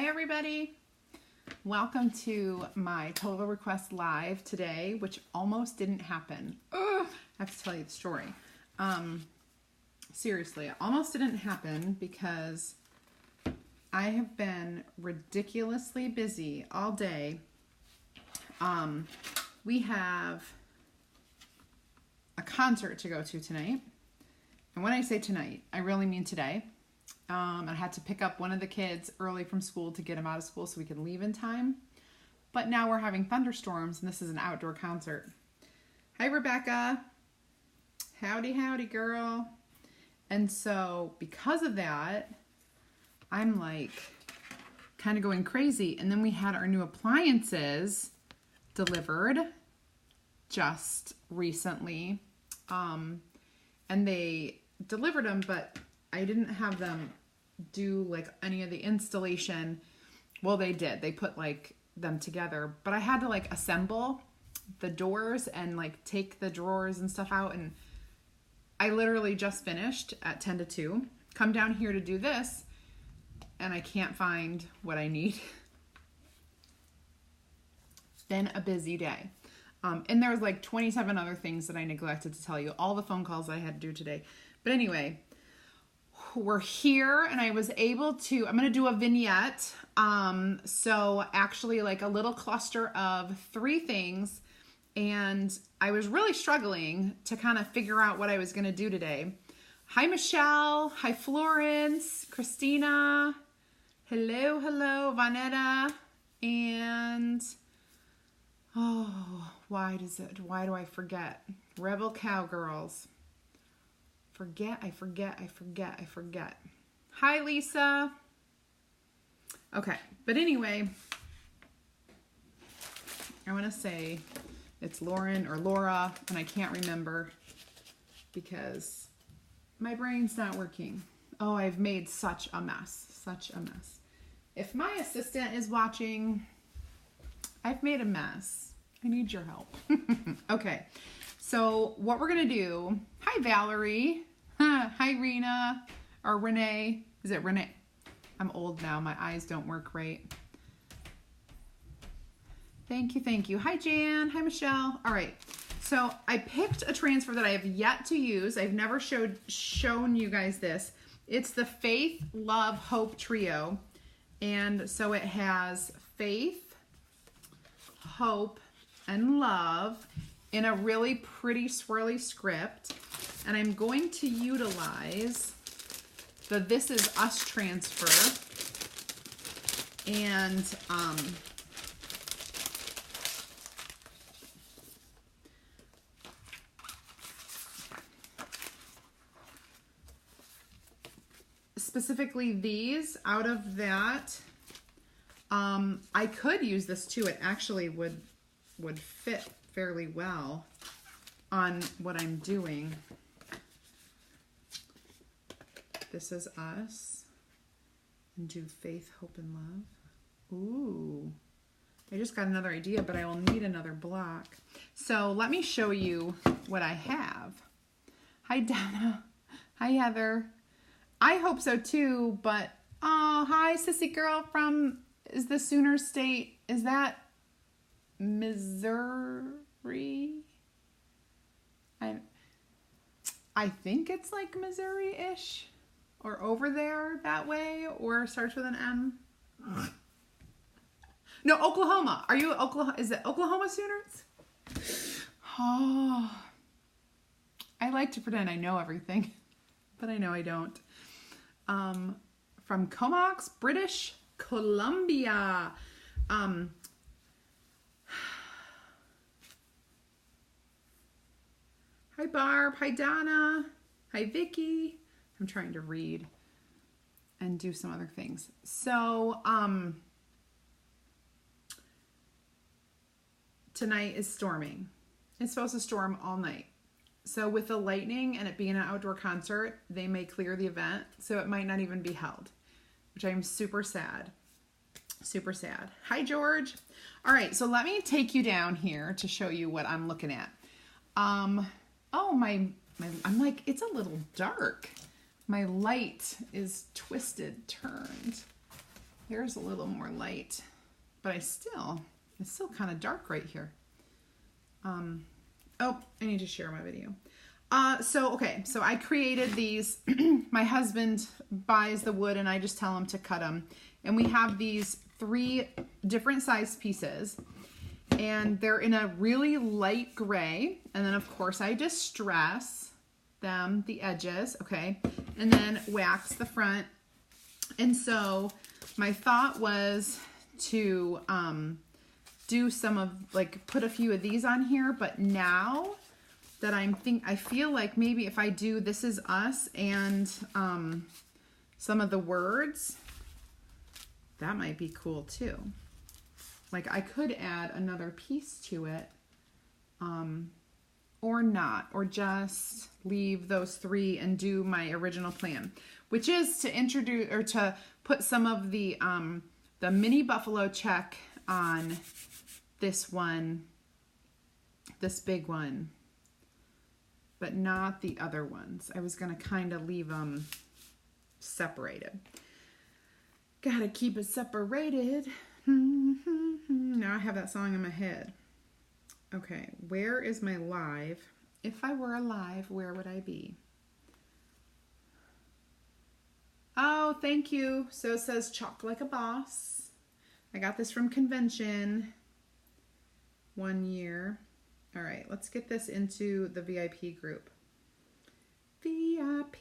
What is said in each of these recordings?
Hi everybody, welcome to my Total Request Live today, which almost didn't happen. Ugh, I have to tell you the story. Seriously, it almost didn't happen because I have been ridiculously busy all day. We have a concert to go to tonight. And when I say tonight, I really mean today. I had to pick up one of the kids early from school to get him out of school so we could leave in time. But now we're having thunderstorms and this is an outdoor concert. Hi, Rebecca. Howdy, howdy, girl. And so because of that, I'm like kind of going crazy. And then we had our new appliances delivered just recently. And they delivered them, but I didn't have them do like any of the installation. Well, they did. They put like them together, but I had to like assemble the doors and like take the drawers and stuff out. And I literally just finished at 10 to 2. Come down here to do this and I can't find what I need. Been a busy day. And there was like 27 other things that I neglected to tell you. All the phone calls I had to do today. But anyway, we're here and I was able to, I'm going to do a vignette. So actually like a little cluster of 3 things. And I was really struggling to kind of figure out what I was going to do today. Hi, Michelle. Hi, Florence, Christina. Hello, hello, Vignettte. And, oh, why do I forget? Rebel Cowgirls. I forget. Hi, Lisa. Okay, but anyway, I want to say it's Lauren or Laura, and I can't remember because my brain's not working. Oh, I've made such a mess. If my assistant is watching, I've made a mess. I need your help. Okay. So what we're going to do, hi Valerie, hi Rena, or Renee, is it Renee? I'm old now, my eyes don't work right. Thank you. Hi Jan, hi Michelle. All right, so I picked a transfer that I have yet to use. I've never shown you guys this. It's the Faith, Love, Hope Trio. And so it has Faith, Hope, and Love in a really pretty swirly script. And I'm going to utilize the This Is Us transfer. And specifically these out of that. I could use this too. It actually would fit fairly well on what I'm doing. This Is Us. And do Faith, Hope, and Love. Ooh. I just got another idea, but I will need another block. So let me show you what I have. Hi, Donna. Hi, Heather. I hope so too, but oh, hi, sissy girl from, is the Sooner State, is that Missouri? I think it's like Missouri-ish, or over there that way, or starts with an M. No, Oklahoma. Are you Oklahoma? Is it Oklahoma Sooners? Oh, I like to pretend I know everything, but I know I don't. From Comox, British Columbia. Hi Barb, hi Donna, hi Vicky. I'm trying to read and do some other things. So, tonight is storming. It's supposed to storm all night. So with the lightning and it being an outdoor concert, they may clear the event. So it might not even be held, which I'm super sad. Super sad. Hi, George. All right. So let me take you down here to show you what I'm looking at. Oh, I'm like, it's a little dark. My light is twisted, turned. There's a little more light, but it's still kind of dark right here. Oh, I need to share my video. So I created these. My husband buys the wood and I just tell him to cut them. And we have these 3 different size pieces and they're in a really light gray. And then of course I distress them, the edges, okay? And then wax the front. And so my thought was to do some of, like, put a few of these on here, but now that I feel like maybe if I do This Is Us and some of the words, that might be cool too. Like I could add another piece to it, or not, or just leave those 3 and do my original plan, which is to introduce or to put some of the mini buffalo check on this one, this big one, but not the other ones. I was going to kind of leave them separated. Gotta keep it separated. Now I have that song in my head. Okay, where is my live? If I were alive, where would I be? Oh, thank you. So it says Chalk Like a Boss. I got this from convention 1 year. All right, let's get this into the VIP group. VIP.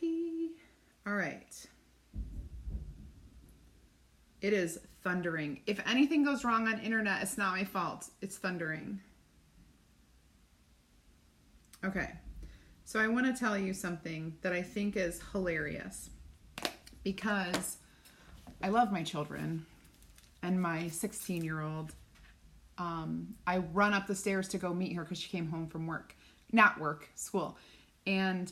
All right. It is thundering. If anything goes wrong on internet, it's not my fault. It's thundering. Okay, so I want to tell you something that I think is hilarious because I love my children and my 16-year-old. I run up the stairs to go meet her because she came home from work, not work, school. And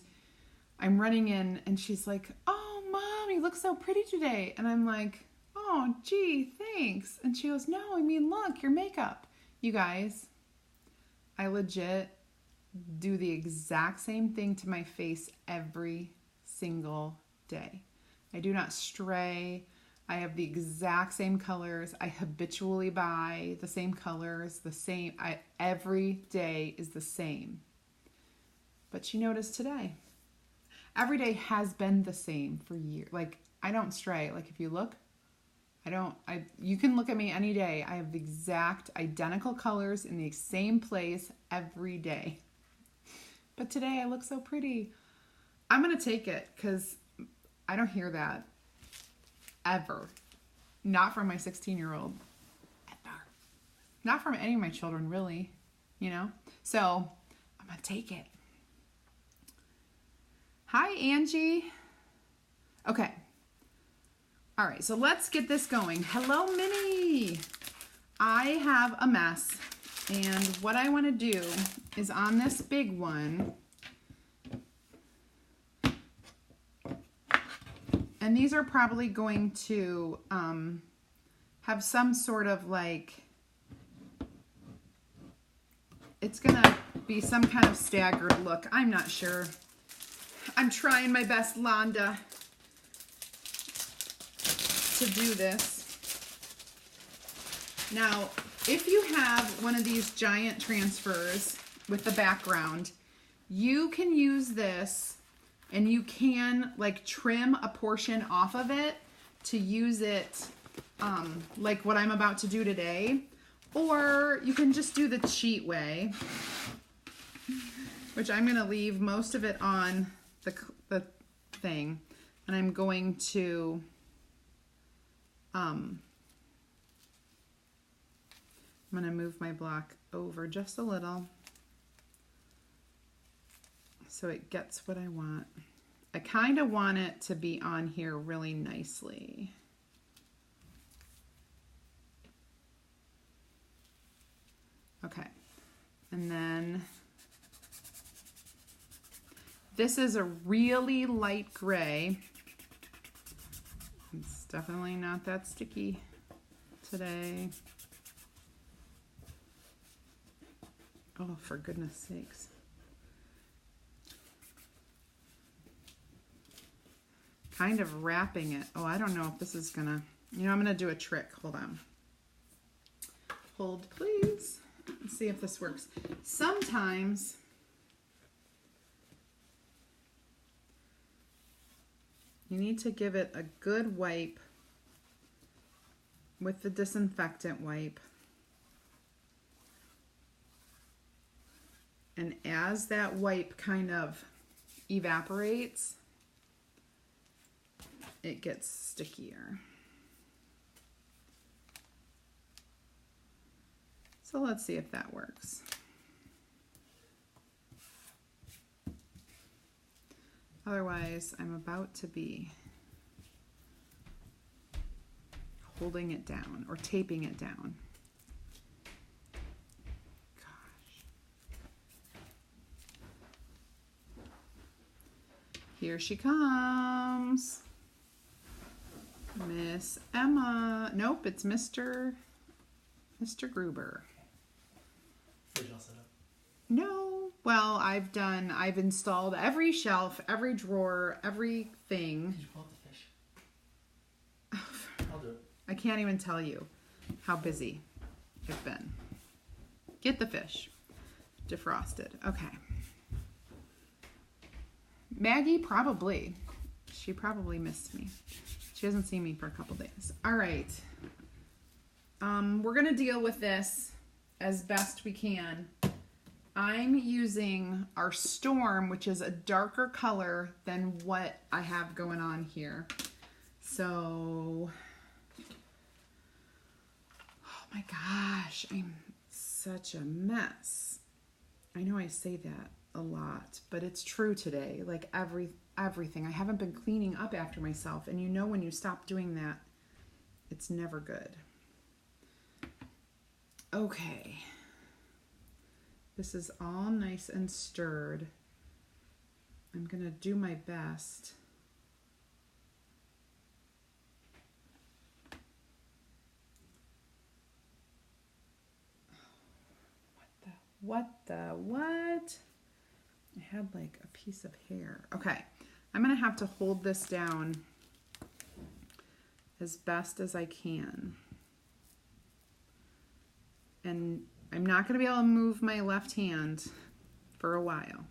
I'm running in and she's like, "Oh, Mom, you look so pretty today." And I'm like, "Oh, gee, thanks." And she goes, "No, I mean, look, your makeup." You guys, I legit do the exact same thing to my face every single day. I do not stray. I have the exact same colors. I habitually buy the same colors, the same. Every day is the same. But she noticed today. Every day has been the same for years. Like, I don't stray. Like, if you look, you can look at me any day. I have the exact identical colors in the same place every day. But today I look so pretty. I'm going to take it because I don't hear that ever. Not from my 16-year-old. Ever. Not from any of my children, really. You know? So, I'm going to take it. Hi, Angie. Okay. All right, so let's get this going. Hello, Minnie. I have a mess. And what I want to do is on this big one, and these are probably going to have some sort of like, it's going to be some kind of staggered look. I'm not sure. I'm trying my best, Londa, to do this. Now, if you have one of these giant transfers with the background, you can use this and you can like trim a portion off of it to use it like what I'm about to do today. Or you can just do the cheat way, which I'm going to leave most of it on the thing. And I'm going to I'm going to move my block over just a little so it gets what I want. I kind of want it to be on here really nicely. Okay, and then this is a really light gray. It's definitely not that sticky today. Oh, for goodness sakes. Kind of wrapping it. Oh, I don't know if this is gonna, You know, I'm going to do a trick. Hold on. Hold, please. Let's see if this works. Sometimes you need to give it a good wipe with the disinfectant wipe. And as that wipe kind of evaporates, it gets stickier. So let's see if that works. Otherwise, I'm about to be holding it down or taping it down. Gosh. Here she comes. Miss Emma. Nope, it's Mr. Gruber. Fridge all set up? No. Well, I've installed every shelf, every drawer, everything. Did you pull out the fish? I'll do it. I can't even tell you how busy I've been. Get the fish. Defrosted. Okay. Maggie probably. She probably missed me. She hasn't seen me for a couple days. All right. We're going to deal with this as best we can. I'm using our Storm, which is a darker color than what I have going on here. So, oh my gosh, I'm such a mess. I know I say that a lot, but it's true today. Like everything. I haven't been cleaning up after myself, and you know when you stop doing that, it's never good. Okay. This is all nice and stirred. I'm going to do my best. What? I had like a piece of hair. Okay. I'm going to have to hold this down as best as I can. And I'm not going to be able to move my left hand for a while.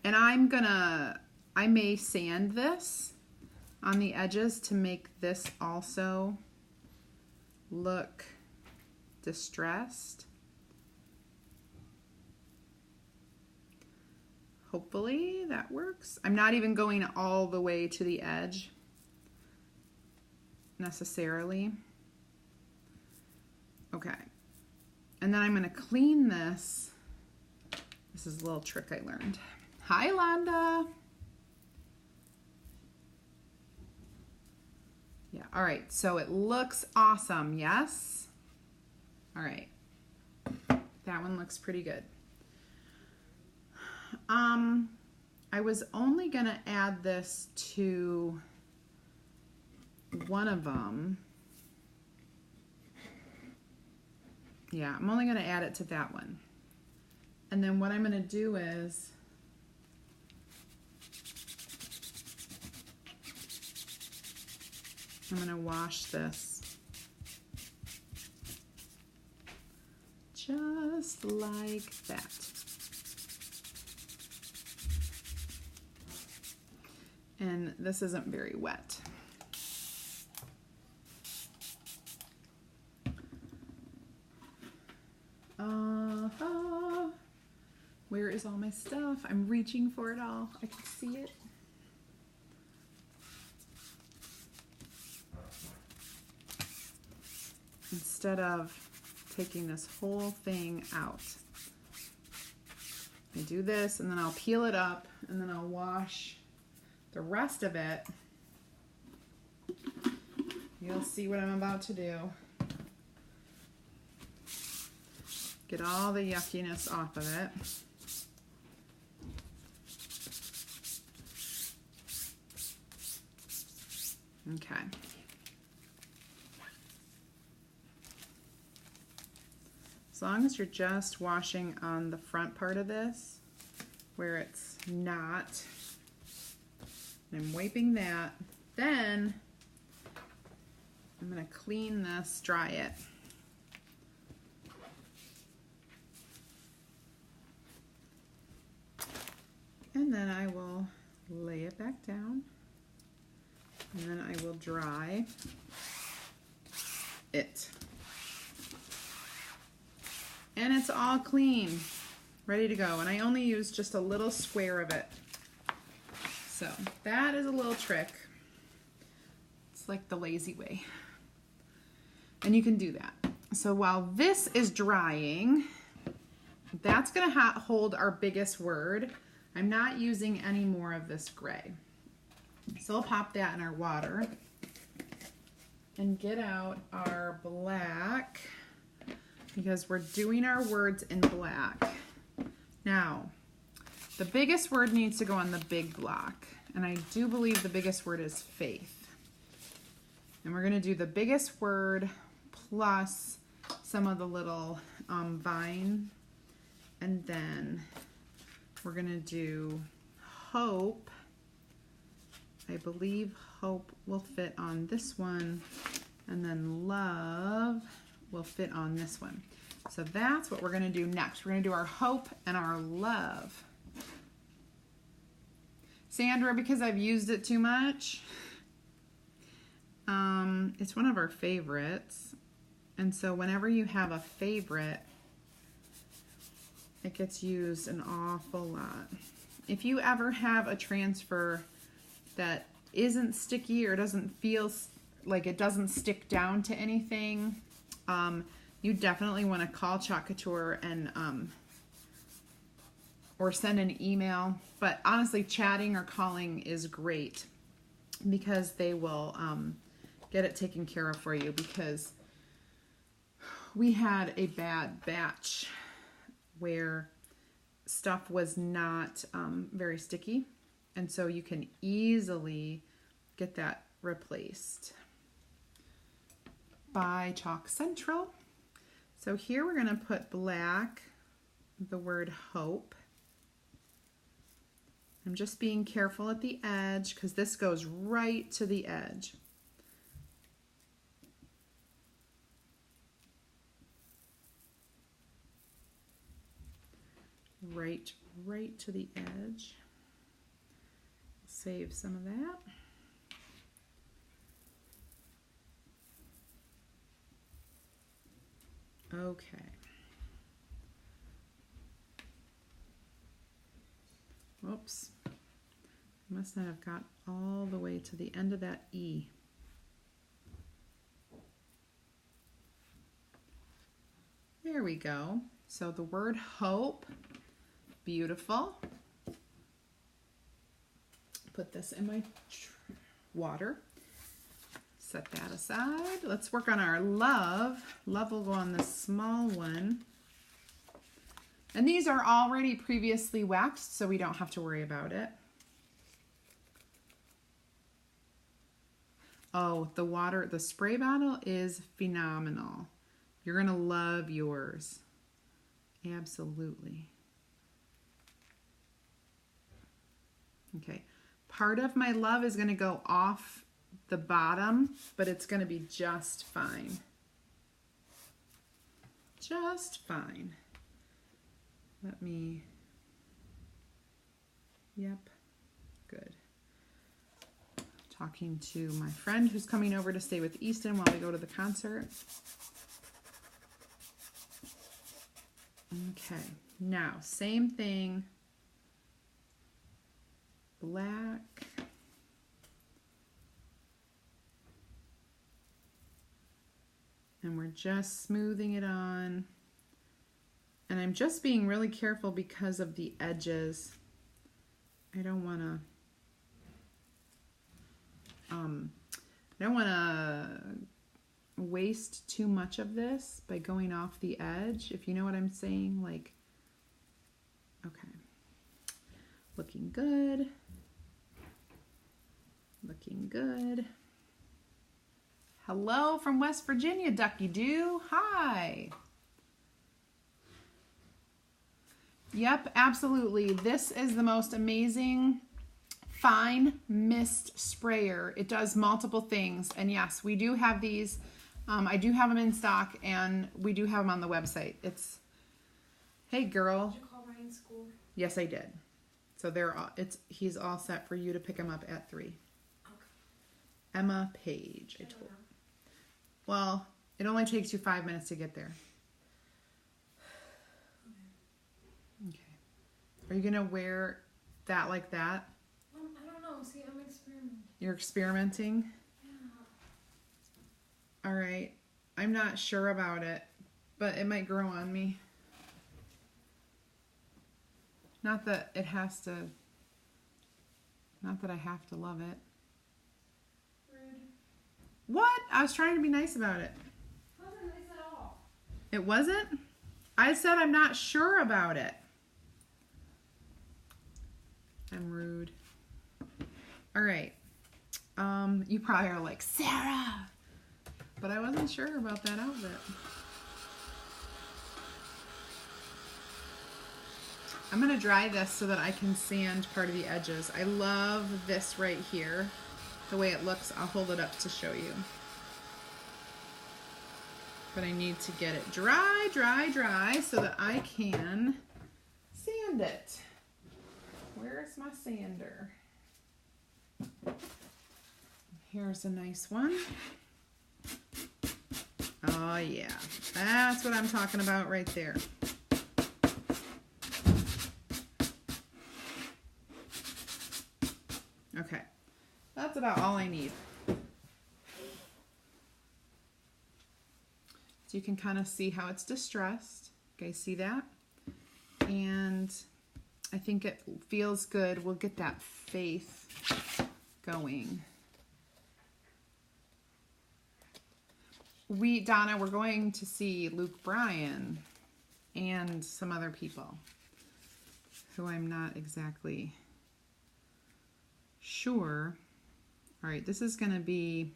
And I may sand this on the edges to make this also look distressed. Hopefully that works. I'm not even going all the way to the edge necessarily. Okay. And then I'm going to clean this. This is a little trick I learned. Hi, Londa. Yeah, all right. So it looks awesome, yes? All right. That one looks pretty good. I was only going to add this to one of them. Yeah, I'm only going to add it to that one. And then what I'm going to do is I'm going to wash this just like that. And this isn't very wet. Where is all my stuff? I'm reaching for it all. I can see it. Instead of taking this whole thing out, I do this and then I'll peel it up and then I'll wash the rest of it. You'll see what I'm about to do. Get all the yuckiness off of it. Okay. As long as you're just washing on the front part of this, where it's not, and I'm wiping that, then I'm going to clean this, dry it. And then I will lay it back down. And then I will dry it. And it's all clean, ready to go. And I only used just a little square of it. So that is a little trick. It's like the lazy way. And you can do that. So while this is drying, that's gonna hold our biggest word. I'm not using any more of this gray. So we'll pop that in our water and get out our black because we're doing our words in black. Now, the biggest word needs to go on the big block, and I do believe the biggest word is faith. And we're gonna do the biggest word plus some of the little vine, and then we're gonna do hope. I believe hope will fit on this one, and then love will fit on this one. So that's what we're gonna do next. We're gonna do our hope and our love. Sandra, because I've used it too much, it's one of our favorites. And so whenever you have a favorite, it gets used an awful lot. If you ever have a transfer that isn't sticky or doesn't feel like it doesn't stick down to anything, you definitely want to call Couture and or send an email. But honestly, chatting or calling is great because they will get it taken care of for you, because we had a bad batch where stuff was not very sticky, and so you can easily get that replaced by Chalk Central. So here we're going to put black, the word hope. I'm just being careful at the edge because this goes right to the edge. Right to the edge. Save some of that. Okay. Whoops. Must not have got all the way to the end of that E. There we go. So the word hope, beautiful. Put this in my water. Set that aside. Let's work on our love. Love will go on the small one. And these are already previously waxed, so we don't have to worry about it. Oh, the water, the spray bottle is phenomenal. You're gonna love yours. Absolutely. Okay, part of my love is gonna go off the bottom, but it's gonna be just fine. Just fine. Let me, yep, good. Talking to my friend who's coming over to stay with Easton while we go to the concert. Okay, now same thing, black. And we're just smoothing it on. And I'm just being really careful because of the edges. I don't want to waste too much of this by going off the edge, if you know what I'm saying. Like, okay, looking good, looking good. Hello from West Virginia, Ducky Doo. Hi. Yep, absolutely. This is the most amazing fine mist sprayer. It does multiple things. And yes, we do have these. I do have them in stock, and we do have them on the website. It's, hey girl. Did you call Ryan's school? Yes, I did. So he's all set for you to pick him up at 3. Okay. Emma Page, I told. Well, it only takes you 5 minutes to get there. Okay. Are you gonna wear that like that? I don't know. See, I'm experimenting. You're experimenting? Yeah. All right. I'm not sure about it, but it might grow on me. Not that I have to love it. Rude. What? I was trying to be nice about it. It wasn't nice at all. It wasn't? I said I'm not sure about it. I'm rude. All right. You probably are like, Sarah! But I wasn't sure about that outfit. I'm going to dry this so that I can sand part of the edges. I love this right here. The way it looks, I'll hold it up to show you. But I need to get it dry so that I can sand it. Where's my sander? Here's a nice one. Oh yeah, that's what I'm talking about right there. Okay, that's about all I need. So you can kind of see how it's distressed. Okay, see that? And I think it feels good. We'll get that faith going. Donna, we're going to see Luke Bryan and some other people who I'm not exactly sure. All right, this is going to be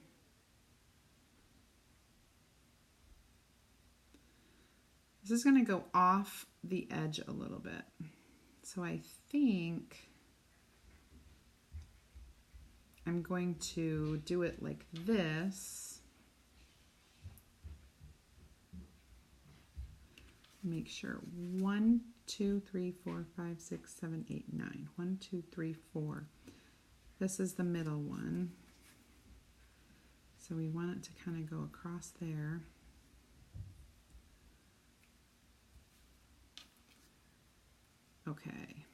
go off the edge a little bit. So I think I'm going to do it like this. Make sure 1, 2, 3, 4, 5, 6, 7, 8, 9. 1, 2, 3, 4. This is the middle one. So we want it to kind of go across there. Okay.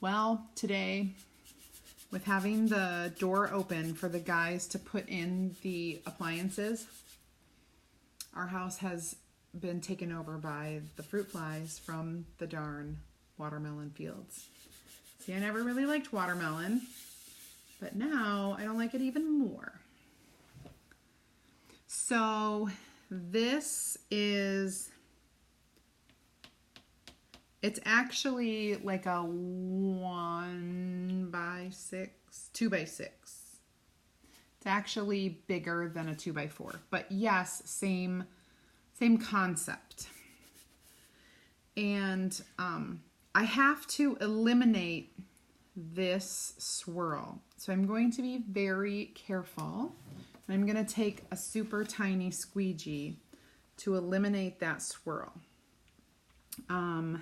Well, today, with having the door open for the guys to put in the appliances, our house has been taken over by the fruit flies from the darn watermelon fields. See, I never really liked watermelon, but now I don't like it even more. So this is, it's actually like a 1 by 6, 2 by 6. It's actually bigger than a 2 by 4, but yes, same concept. And I have to eliminate this swirl. So I'm going to be very careful. And I'm going to take a super tiny squeegee to eliminate that swirl. So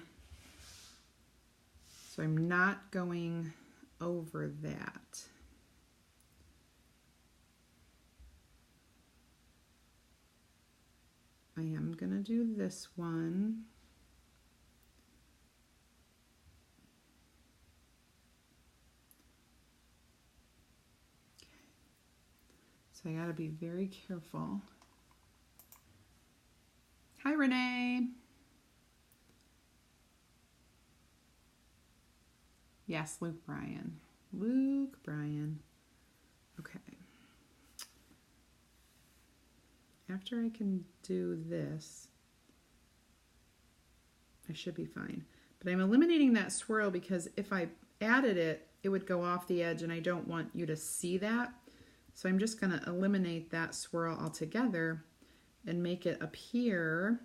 I'm not going over that. I am going to do this one. Okay. So I got to be very careful. Hi, Renee. Yes, Luke Bryan. Luke Bryan. Okay. After I can do this, I should be fine. But I'm eliminating that swirl because if I added it, it would go off the edge and I don't want you to see that. So I'm just going to eliminate that swirl altogether and make it appear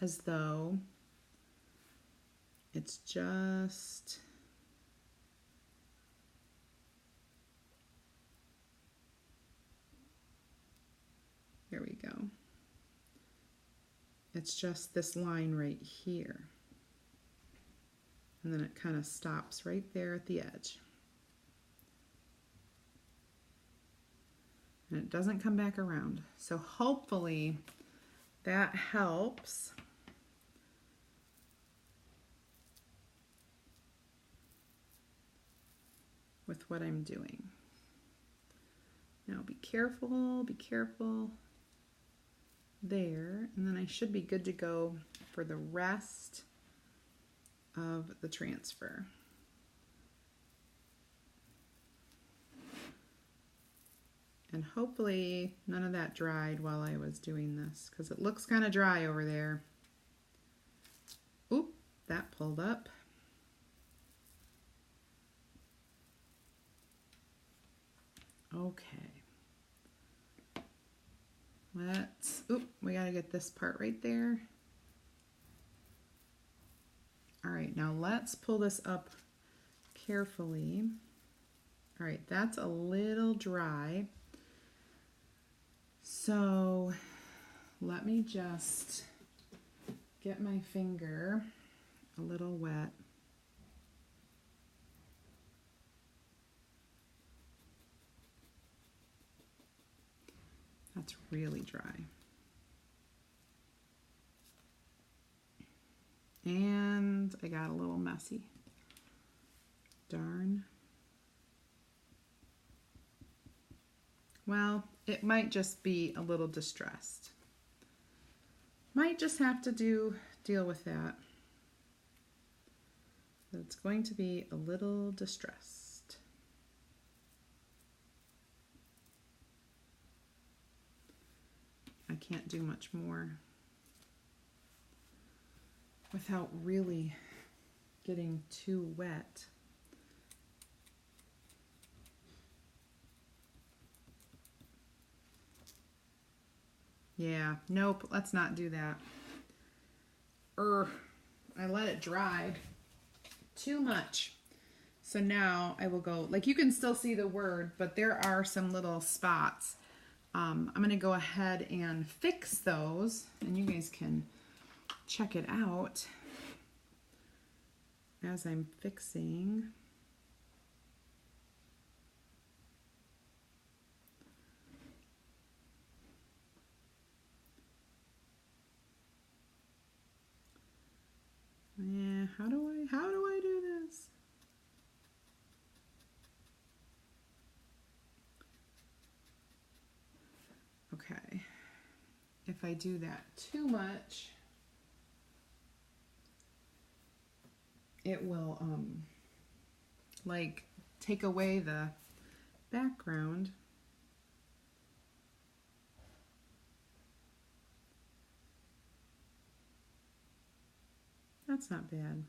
as though it's just There we go. It's just this line right here. And then it kind of stops right there at the edge. And it doesn't come back around. So hopefully that helps. With what I'm doing. Now be careful, be careful. There, and then I should be good to go for the rest of the transfer. And hopefully none of that dried while I was doing this, because it looks kind of dry over there. Oop, that pulled up. Okay. We gotta get this part right there. All right, now let's pull this up carefully. All right, that's a little dry. So let me just get my finger a little wet. That's really dry. And I got a little messy. Darn. Well, it might just be a little distressed. Might just have to deal with that. It's going to be a little distressed. I can't do much more without really getting too wet. Yeah, nope, let's not do that. I let it dry too much. So now I will go, like you can still see the word, but there are some little spots. I'm going to go ahead and fix those, and you guys can check it out as I'm fixing. Yeah, how do I do this? Okay, if I do that too much, it will like take away the background. That's not bad.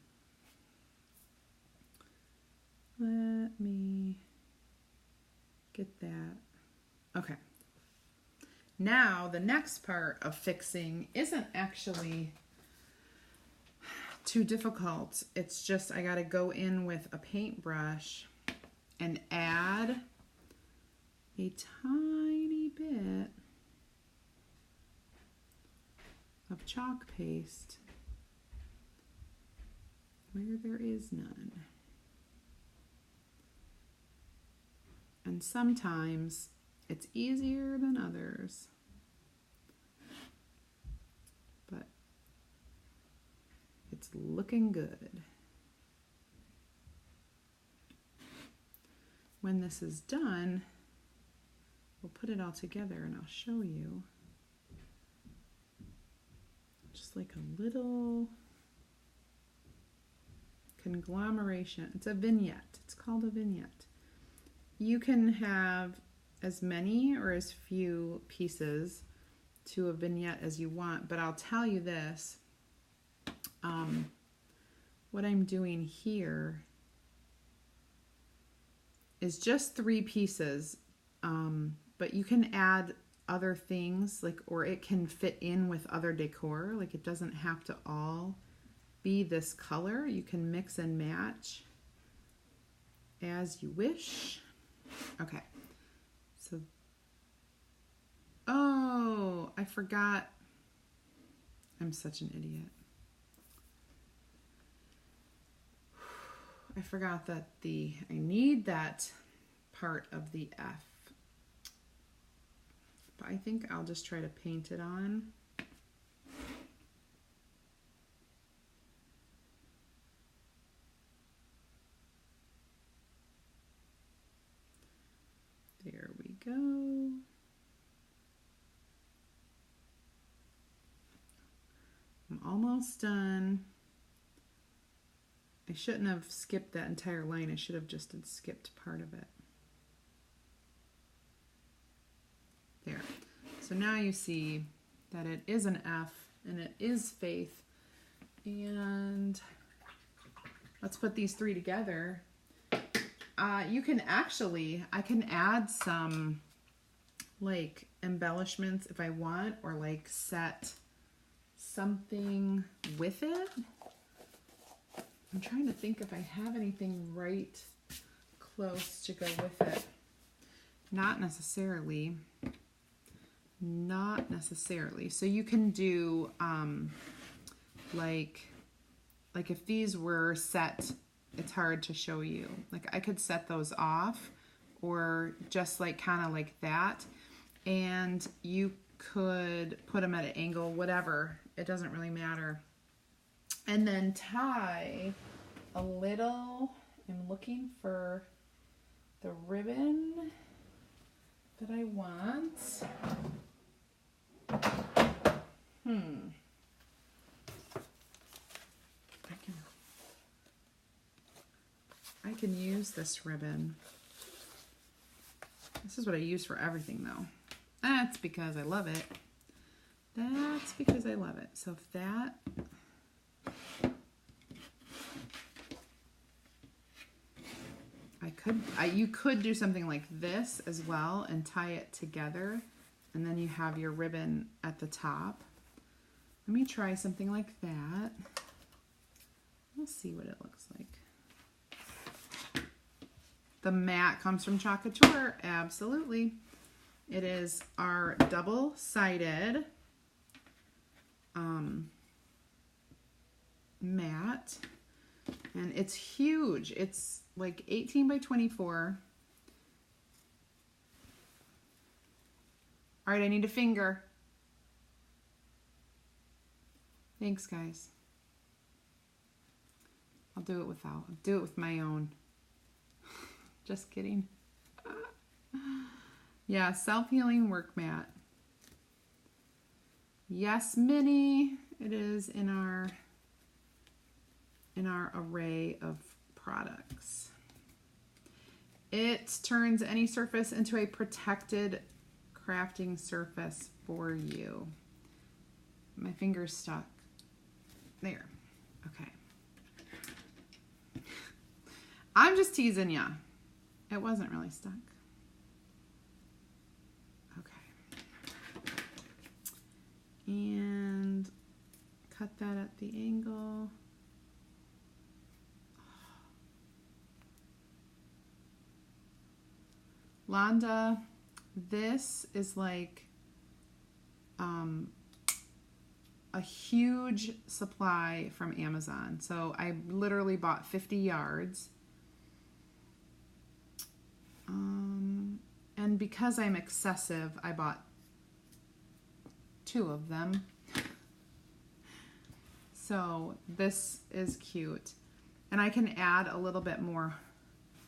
Let me get that. Okay. Now the next part of fixing isn't actually too difficult. It's just I gotta go in with a paintbrush and add a tiny bit of chalk paste where there is none. And sometimes it's easier than others. But it's looking good. When this is done, we'll put it all together and I'll show you. Just like a little conglomeration. It's a vignette. It's called a vignette. You can have as many or as few pieces to a vignette as you want, but I'll tell you this, what I'm doing here is just 3 pieces, but you can add other things, like, or it can fit in with other decor, like it doesn't have to all be this color. You can mix and match as you wish. Okay, so, Oh, I forgot. I'm such an idiot. I forgot that I need that part of the F. But I think I'll just try to paint it on. There we go. I'm almost done. I shouldn't have skipped that entire line. I should have just skipped part of it. There. So now you see that it is an F and it is Faith. And let's put these three together. You can actually, I can add some like embellishments if I want, or like set something with it. I'm trying to think if I have anything right close to go with it. Not necessarily. Not necessarily. So you can do like if these were set, it's hard to show you. Like I could set those off, or just like kind of like that, and you could put them at an angle, whatever. It doesn't really matter. And then tie a little, I'm looking for the ribbon that I want. I can use this ribbon. This is what I use for everything though. That's because I love it. That's because I love it. So if that, you could do something like this as well and tie it together, and then you have your ribbon at the top. Let me try something like that. We'll see what it looks like. The mat comes from Couture, absolutely. It is our double-sided mat, and it's huge. It's like 18 by 24. All right, I need a finger. Thanks, guys. I'll do it without. I'll do it with my own. Just kidding. Yeah, self-healing work mat. Yes, Minnie. It is in our array of products. It turns any surface into a protected crafting surface for you. My finger's stuck. There. Okay. I'm just teasing ya. It wasn't really stuck. Okay. And cut that at the angle. Londa, this is like a huge supply from Amazon. So I literally bought 50 yards. And because I'm excessive, I bought 2 of them. So this is cute. And I can add a little bit more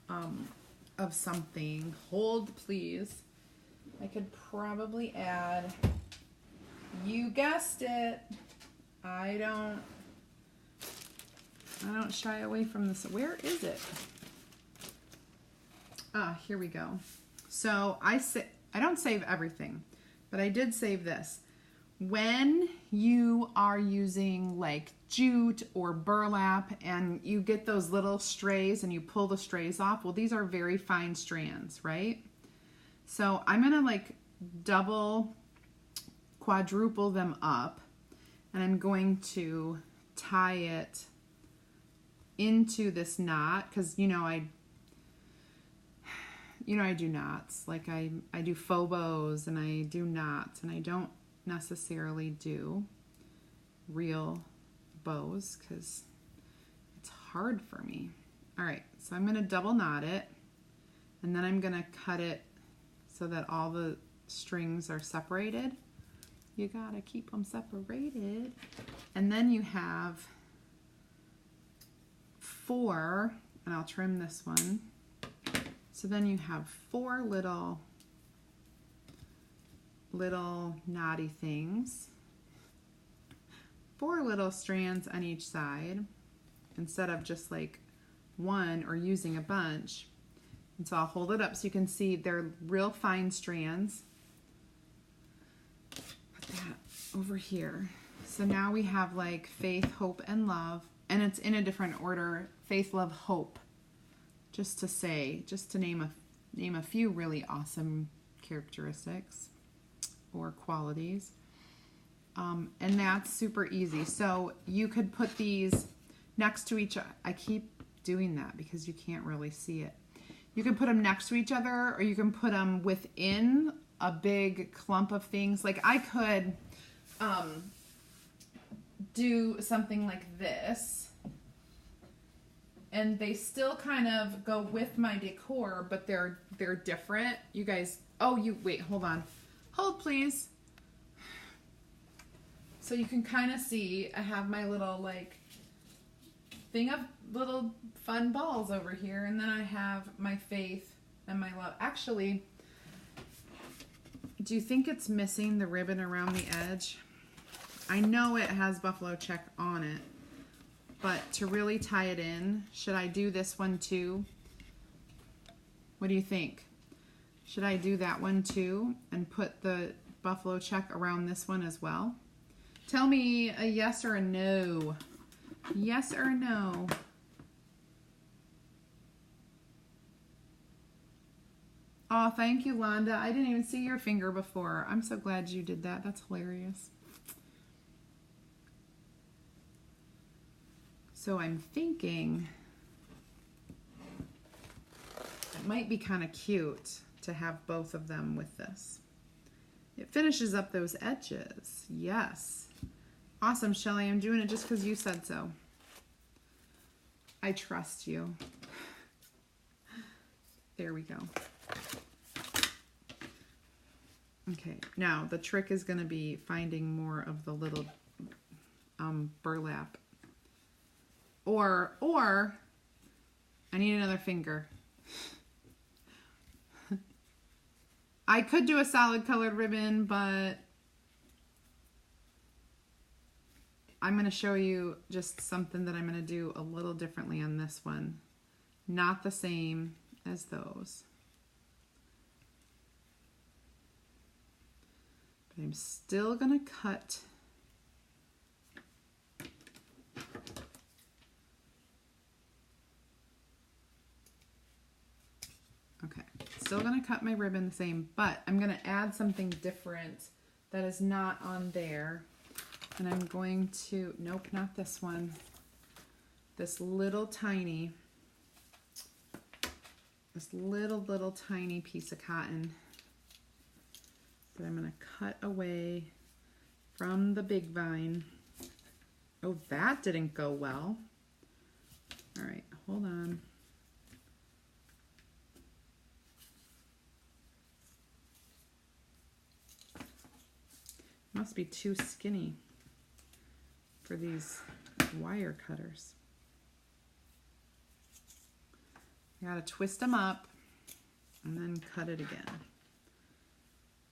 of something. Hold, please. I could probably add, you guessed it, I don't shy away from this. Where is it? Ah, here we go. So I don't save everything, but I did save this. When you are using like jute or burlap and you get those little strays and you pull the strays off, well, these are very fine strands, right? So I'm gonna like double, quadruple them up, and I'm going to tie it into this knot, because you know you know, I do knots. Like I do faux bows and I do knots, and I don't necessarily do real bows because it's hard for me. All right, so I'm going to double knot it, and then I'm going to cut it so that all the strings are separated. You got to keep them separated. And then you have 4, and I'll trim this one. So then you have 4 little knotty things. 4 little strands on each side instead of just like 1 or using a bunch. And so I'll hold it up so you can see they're real fine strands. Put that over here. So now we have like faith, hope, and love, and it's in a different order: faith, love, hope. Just to name a few really awesome characteristics or qualities. And that's super easy. So you could put these next to each other. I keep doing that because you can't really see it. You can put them next to each other, or you can put them within a big clump of things. Like I could do something like this, and they still kind of go with my decor, but they're different. You guys, wait, hold on. Hold, please. So you can kind of see I have my little like thing of little fun balls over here, and then I have my faith and my love. Actually, do you think it's missing the ribbon around the edge? I know it has buffalo check on it, but to really tie it in, should I do this one too? What do you think? Should I do that one too and put the buffalo check around this one as well? Tell me a yes or a no. Yes or no. Oh, thank you, Londa. I didn't even see your finger before. I'm so glad you did that. That's hilarious. So I'm thinking it might be kind of cute to have both of them with this. It finishes up those edges. Yes. Awesome, Shelly. I'm doing it just because you said so. I trust you. There we go. Okay, now the trick is going to be finding more of the little burlap. Or I need another finger. I could do a solid colored ribbon, but I'm going to show you just something that I'm going to do a little differently on this one. Not the same as those. But I'm still going to cut okay, still going to cut my ribbon the same, but I'm going to add something different that is not on there. And I'm going to, nope, not this one. This little tiny piece of cotton that I'm going to cut away from the big vine. Oh, that didn't go well. All right, hold on. Must be too skinny for these wire cutters. I gotta twist them up and then cut it again.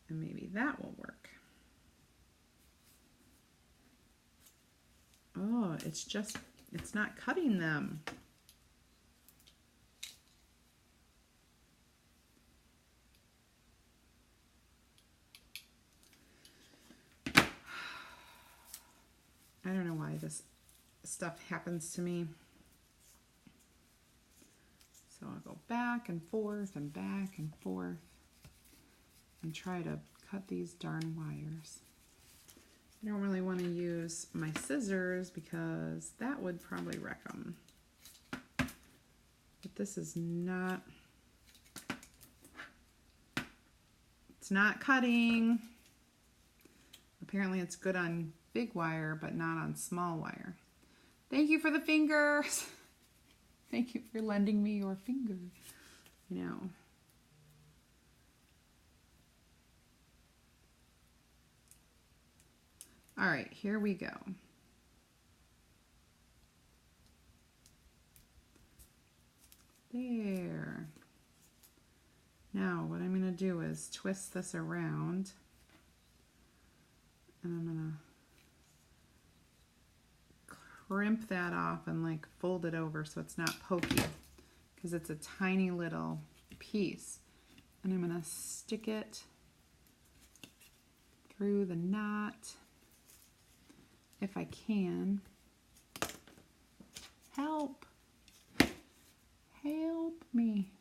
And maybe that will work. Oh, it's not cutting them. I don't know why this stuff happens to me. So I'll go back and forth and back and forth and try to cut these darn wires. I don't really want to use my scissors because that would probably wreck them. But this is not It's not cutting. Apparently it's good on big wire, but not on small wire. Thank you for the fingers. Thank you for lending me your finger. You know. All right, here we go. There. Now what I'm going to do is twist this around, and I'm going to crimp that off and like fold it over so it's not pokey, because it's a tiny little piece. And I'm going to stick it through the knot if I can. Help! Help me!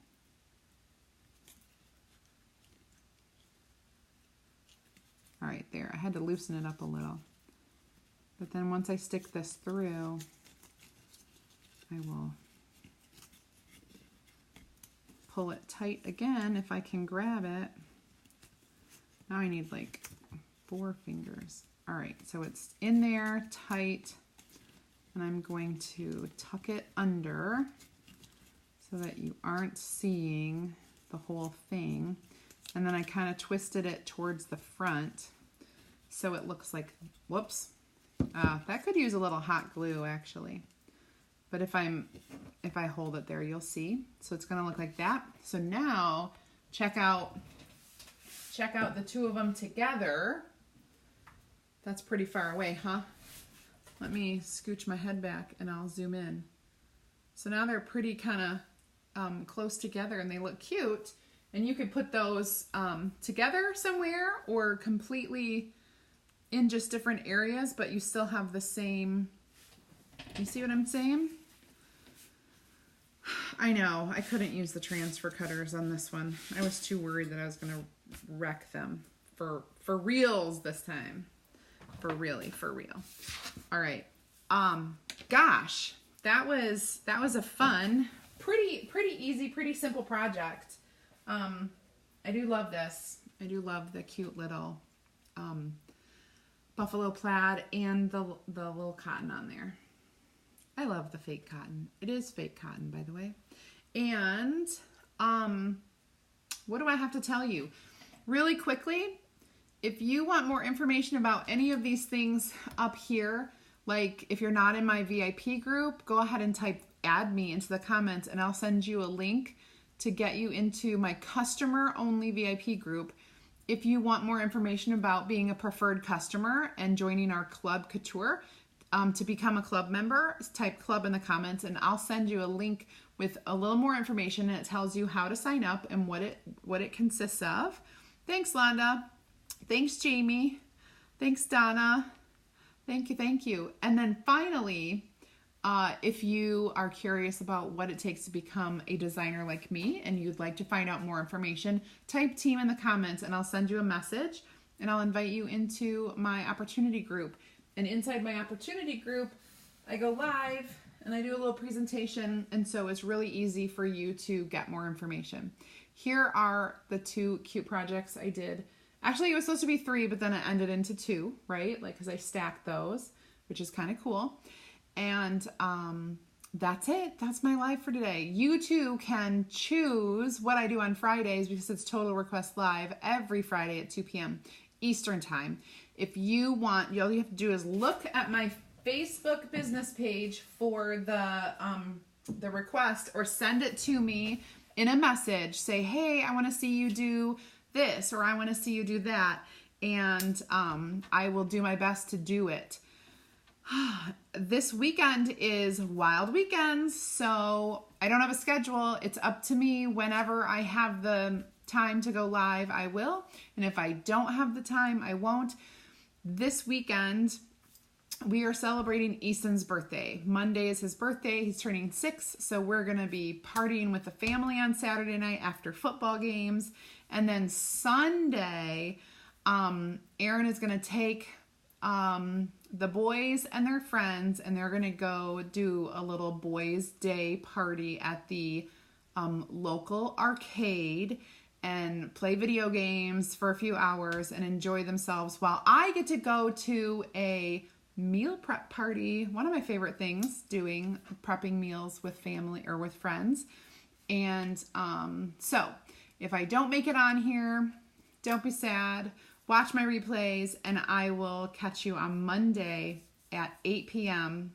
All right, there. I had to loosen it up a little. But then once I stick this through, I will pull it tight again if I can grab it. Now I need like 4 fingers. All right, so it's in there tight, and I'm going to tuck it under so that you aren't seeing the whole thing. And then I kind of twisted it towards the front so it looks like, whoops, that could use a little hot glue actually. But if I hold it there, you'll see. So it's gonna look like that. So now check out the two of them together. That's pretty far away, huh? Let me scooch my head back and I'll zoom in. So now they're pretty kind of close together and they look cute. And you could put those together somewhere or completely in just different areas, but you still have the same, you see what I'm saying? I know, I couldn't use the transfer cutters on this one. I was too worried that I was gonna wreck them for reals this time. For real. All right, gosh, that was a fun, pretty easy, pretty simple project. I do love this. I do love the cute little buffalo plaid and the little cotton on there. I love the fake cotton. It is fake cotton, by the way. And what do I have to tell you? Really quickly, if you want more information about any of these things up here, like if you're not in my VIP group, go ahead and type add me into the comments and I'll send you a link to get you into my customer only VIP group. If you want more information about being a preferred customer and joining our club Couture, to become a club member, type club in the comments and I'll send you a link with a little more information, and it tells you how to sign up and what it consists of. Thanks, Londa. Thanks, Jamie. Thanks, Donna. Thank you. And then finally, if you are curious about what it takes to become a designer like me and you'd like to find out more information, type team in the comments and I'll send you a message and I'll invite you into my opportunity group. And inside my opportunity group, I go live and I do a little presentation, and so it's really easy for you to get more information. Here are the 2 cute projects I did. Actually, it was supposed to be 3, but then it ended into 2, right? Like, because I stacked those, which is kind of cool. And that's it. That's my live for today. You too can choose what I do on Fridays because it's Total Request Live every Friday at 2 p.m. Eastern Time. If you want, all you have to do is look at my Facebook business page for the request, or send it to me in a message. Say, hey, I want to see you do this, or I want to see you do that, and I will do my best to do it. This weekend is Wild Weekends, so I don't have a schedule. It's up to me. Whenever I have the time to go live, I will, and if I don't have the time, I won't. This weekend, we are celebrating Easton's birthday. Monday is his birthday. He's turning 6, so we're going to be partying with the family on Saturday night after football games. And then Sunday, Aaron is going to take the boys and their friends, and they're going to go do a little boys' day party at the local arcade. and play video games for a few hours and enjoy themselves while I get to go to a meal prep party. One of my favorite things, doing prepping meals with family or with friends. And so if I don't make it on here, don't be sad. Watch my replays, and I will catch you on Monday at 8 p.m.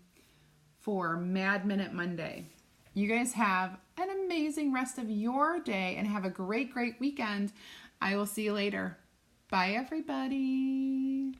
for Mad Minute Monday. You guys have an amazing rest of your day and have a great, great weekend. I will see you later. Bye, everybody.